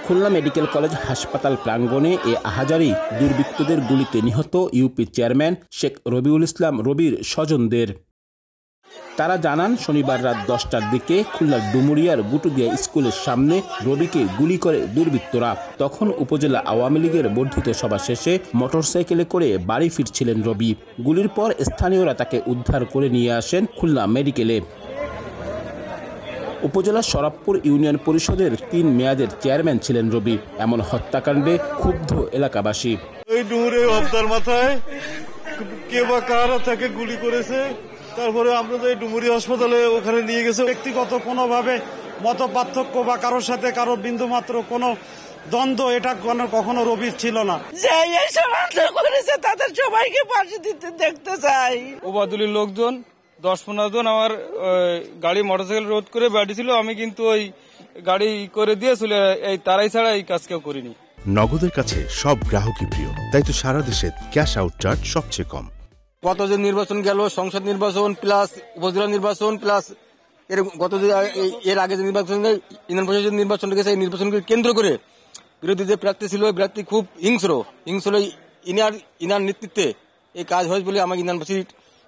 Khulna medical college হাসপাতাল প্রাঙ্গণে এ আহাজারি দুর্বৃত্তদের গুলিতে নিহত ইউপি চেয়ারম্যান শেখ রবিউল ইসলাম রবির স্বজনদের। তারা জানান, শনিবার রাত 10টার দিকে খুলনার ডুমুরিয়ার গুটুদিয়া স্কুলের সামনে রবিকে গুলি করে দুর্বৃত্তরা। তখন উপজেলা আওয়ামী লীগের বর্ধিত সভা শেষে মোটরসাইকেলে করে বাড়ি ফিরছিলেন রবি। গুলির পর স্থানীয়রা তাকে উদ্ধার করে নিয়ে আসেন খুলনা মেডিকেলে। উপজেলার শরাবপুর ইউনিয়ন পরিষদের 3 মেয়াদের চেয়ারম্যান ছিলেন রবি। এমন হত্যাকাণ্ডে ক্ষুব্ধ এলাকাবাসী। এই ডুমুরে হত্যার মাথায় কে বা কারা তাকে গুলি করেছে, তারপরে আমরা তো এই ডুমুরি হাসপাতালে ওখানে নিয়ে গেছে। ব্যক্তিগত কোনোভাবে মত পার্থক্য বা কারোর সাথে কারো বিন্দু মাত্র কোনো দ্বন্দ্ব এটা কখনো রবির ছিল না। করেছে তাদের সবাইকে ফাঁসি দিতে দেখতে চাই। ওবাদুলির লোকজন 10-15 জন আমার গাড়ি মোটরসাইকেল রোধ করে বেড়েছিল। আমি কিন্তু ওই গাড়ি করে দিয়ে চলে এই তারাই ছাড়া এই কাজ কেউ করিনি। নগদের কাছে সব গ্রাহকই প্রিয়, তাই তো সারা দেশে ক্যাশ আউট চার্জ সবচেয়ে কম। গত যে নির্বাচন গেল, সংসদ নির্বাচন প্লাস উপজেলা নির্বাচন প্লাস এর আগে যে নির্বাচন ইউনিয়ন পরিষদের নির্বাচন গেছে, এই নির্বাচনকে কেন্দ্র করে বিরোধী যে প্রার্থী ছিল ওই প্রার্থী খুব হিংস্র ইনার নেতৃত্বে এই কাজ হয়েছে বলে আমার ইউনিয়নবাসীর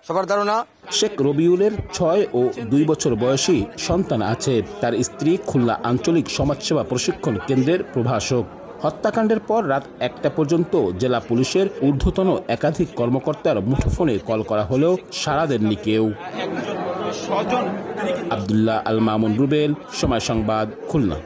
সবার ধারণা। শেখ রবিউলের 6 ও 2 বছর বয়সী সন্তান আছে। তার স্ত্রী খুলনা আঞ্চলিক সমাজসেবা প্রশিক্ষণ কেন্দ্রের প্রভাষক। হত্যাকাণ্ডের পর রাত 1টা পর্যন্ত জেলা পুলিশের ঊর্ধ্বতন একাধিক কর্মকর্তার মুঠোফোনে কল করা হলেও সাড়া দেননি কেউ। আব্দুল্লাহ আল মামুন রুবেল, সময় সংবাদ, খুলনা।